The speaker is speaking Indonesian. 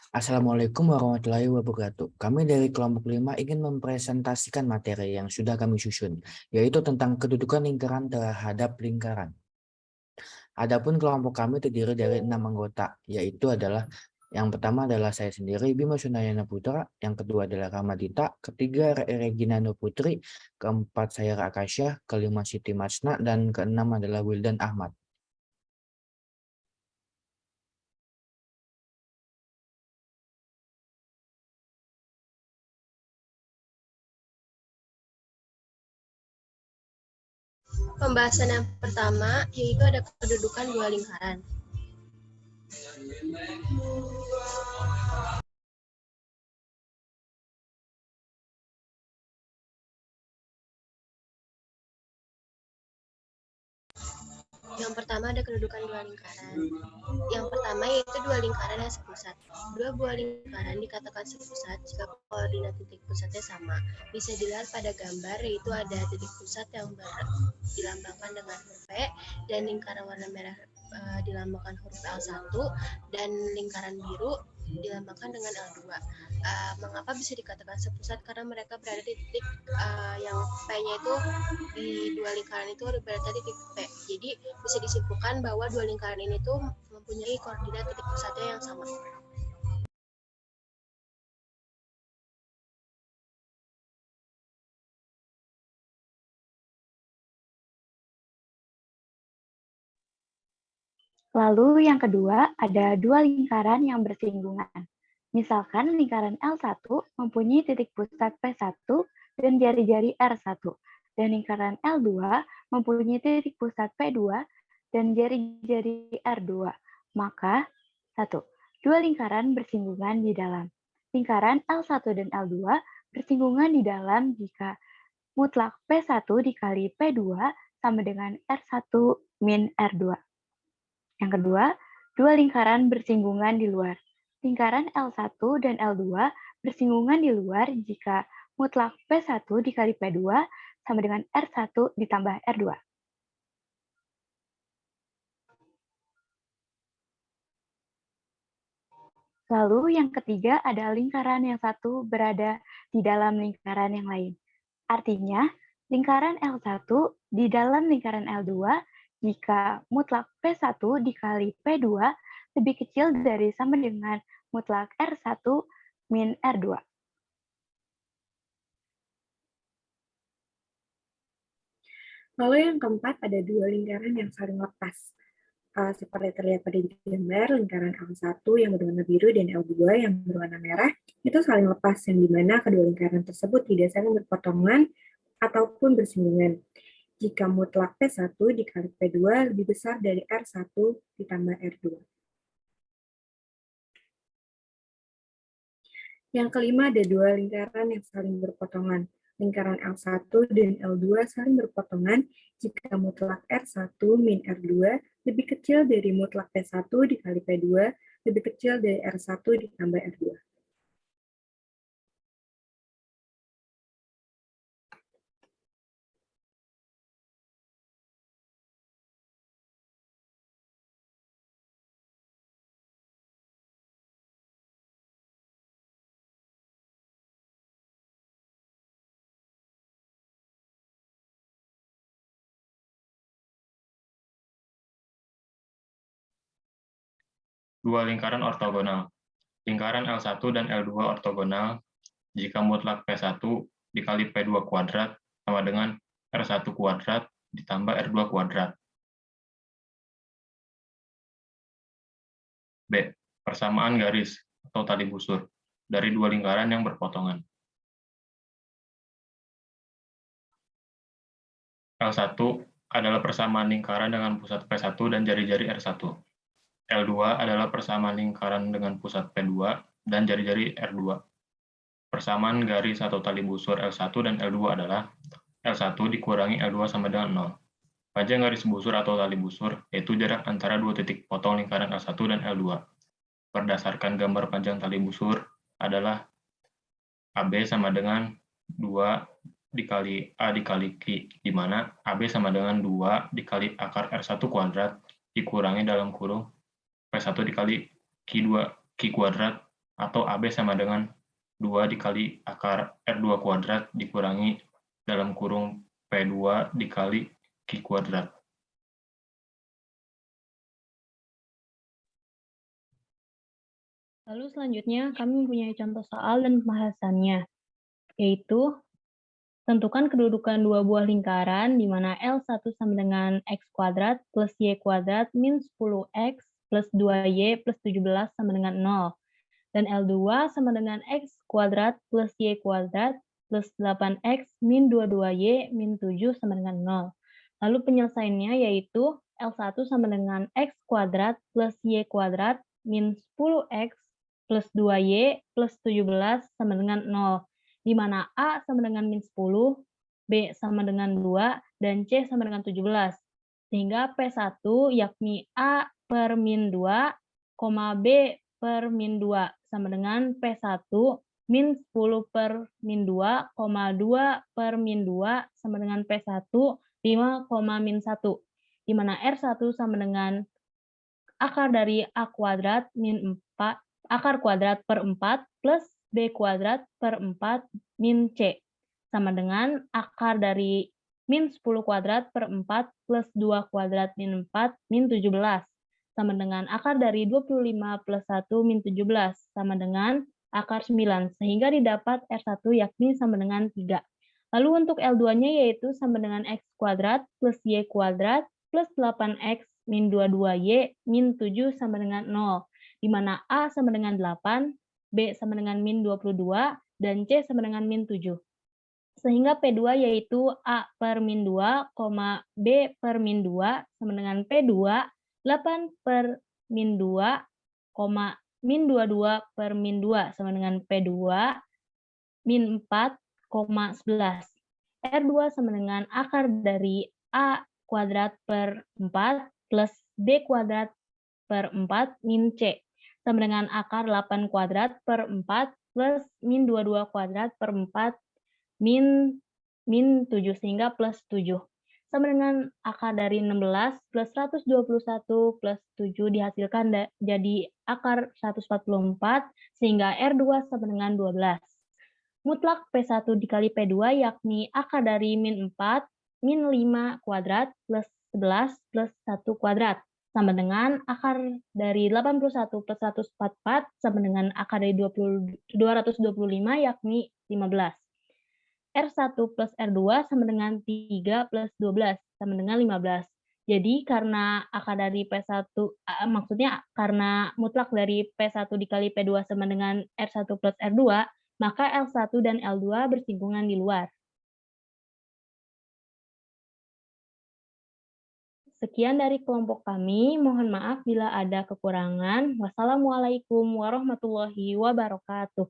Assalamualaikum warahmatullahi wabarakatuh. Kami dari kelompok 5 ingin mempresentasikan materi yang sudah kami susun, yaitu tentang kedudukan lingkaran terhadap lingkaran. Adapun kelompok kami terdiri dari 6 anggota, yaitu adalah yang pertama adalah saya sendiri, Bima Sunayana Putra, yang kedua adalah Ramadita, ketiga Reginando Putri, keempat saya Akasyah, kelima Siti Masna, dan keenam adalah Wildan Ahmad. Pembahasan yang pertama yaitu ada kedudukan dua lingkaran. Yang pertama ada kedudukan dua lingkaran. Yang pertama yaitu dua lingkaran yang sepusat. Dua buah lingkaran dikatakan sepusat jika koordinat titik pusatnya sama. Bisa dilihat pada gambar yaitu ada titik pusat yang dilambangkan dengan huruf V dan lingkaran warna merah dilambangkan huruf L1 dan lingkaran biru dilambangkan dengan L2. Mengapa bisa dikatakan sepusat? Karena mereka berada di titik yang P-nya itu di dua lingkaran itu berada di titik P. Jadi bisa disimpulkan bahwa dua lingkaran ini tuh mempunyai koordinat titik pusatnya yang sama. Lalu yang kedua, ada dua lingkaran yang bersinggungan. Misalkan lingkaran L1 mempunyai titik pusat P1 dan jari-jari R1, dan lingkaran L2 mempunyai titik pusat P2 dan jari-jari R2. Maka, 1. Dua lingkaran bersinggungan di dalam. Lingkaran L1 dan L2 bersinggungan di dalam jika mutlak P1 dikali P2 sama dengan R1 min R2. Yang kedua, dua lingkaran bersinggungan di luar. Lingkaran L1 dan L2 bersinggungan di luar jika mutlak P1 dikali P2 sama dengan R1 ditambah R2. Lalu yang ketiga ada lingkaran yang satu berada di dalam lingkaran yang lain. Artinya, lingkaran L1 di dalam lingkaran L2 jika mutlak P1 dikali P2 lebih kecil dari sama dengan mutlak R1 min R2. Lalu yang keempat ada dua lingkaran yang saling lepas. Seperti terlihat pada gambar, lingkaran L1 yang berwarna biru dan L2 yang berwarna merah itu saling lepas, yang dimana kedua lingkaran tersebut tidak saling berpotongan ataupun bersinggungan. Jika mutlak P1 dikali P2 lebih besar dari R1 ditambah R2. Yang kelima ada dua lingkaran yang saling berpotongan. Lingkaran L1 dan L2 saling berpotongan jika mutlak R1 min R2 lebih kecil dari mutlak P1 dikali P2 lebih kecil dari R1 ditambah R2. Dua lingkaran ortogonal. Lingkaran L1 dan L2 ortogonal jika mutlak P1 dikali P2 kuadrat sama dengan R1 kuadrat ditambah R2 kuadrat. B. Persamaan garis atau tali busur dari dua lingkaran yang berpotongan. L1 adalah persamaan lingkaran dengan pusat P1 dan jari-jari R1. L2 adalah persamaan lingkaran dengan pusat P2 dan jari-jari R2. Persamaan garis atau tali busur L1 dan L2 adalah L1 dikurangi L2 sama dengan 0. Panjang garis busur atau tali busur yaitu jarak antara dua titik potong lingkaran L1 dan L2. Berdasarkan gambar panjang tali busur adalah AB sama dengan 2 dikali A dikali Q, di mana AB sama dengan 2 dikali akar R1 kuadrat dikurangi dalam kurung P1 dikali Q2 Q kuadrat atau AB sama dengan 2 dikali akar R2 kuadrat dikurangi dalam kurung P2 dikali Q kuadrat. Lalu selanjutnya kami mempunyai contoh soal dan pembahasannya, yaitu tentukan kedudukan dua buah lingkaran di mana L1 sama dengan X kuadrat plus Y kuadrat min 10X plus 2Y plus 17 sama dengan 0. Dan L2 sama dengan X kuadrat plus Y kuadrat plus 8X min 22Y min 7 sama dengan 0. Lalu penyelesaiannya yaitu L1 sama dengan X kuadrat plus Y kuadrat min 10X plus 2Y plus 17 sama dengan 0. Di mana A sama dengan min 10, B sama dengan 2, dan C sama dengan 17. Sehingga P1 yakni A per min 2, B per min 2 sama dengan P1 min 10 per min 2, 2 per min 2 sama dengan P1 5, min 1. Di mana R1 sama dengan akar dari A kuadrat min 4, akar kuadrat per 4 plus B kuadrat per 4 min C sama dengan akar dari min 10 kuadrat per 4 plus 2 kuadrat min 4 min 17 sama dengan akar dari 25 plus 1 min 17 sama dengan akar 9 sehingga didapat R1 yakni sama dengan 3. Lalu untuk L2-nya yaitu sama dengan X kuadrat plus Y kuadrat plus 8X min 22Y min 7 sama dengan 0. Di mana A sama dengan 8, B sama dengan min 22, dan C sama dengan min 7. Sehingga P2 yaitu A per min 2, B per min 2 sama dengan P2, 8 per min 2, min 22 per min 2 sama dengan P2, min 4, 11. R2 sama dengan akar dari A kuadrat per 4 plus B kuadrat per 4 min C sama dengan akar 8 kuadrat per 4 plus min 22 kuadrat per 4 min 7 sehingga plus 7 sama dengan akar dari 16 plus 121 plus 7 dihasilkan jadi akar 144 sehingga R2 sama dengan 12. Mutlak P1 dikali P2 yakni akar dari min 4 min 5 kuadrat plus 11 plus 1 kuadrat sama dengan akar dari 81 plus 144 sama dengan akar dari 225 yakni 15. R1 plus R2 sama dengan 3 plus 12 sama dengan 15. Jadi karena akar dari P1, maksudnya karena mutlak dari P1 dikali P2 sama dengan R1 plus R2, maka L1 dan L2 bersinggungan di luar. Sekian dari kelompok kami, mohon maaf bila ada kekurangan. Wassalamualaikum warahmatullahi wabarakatuh.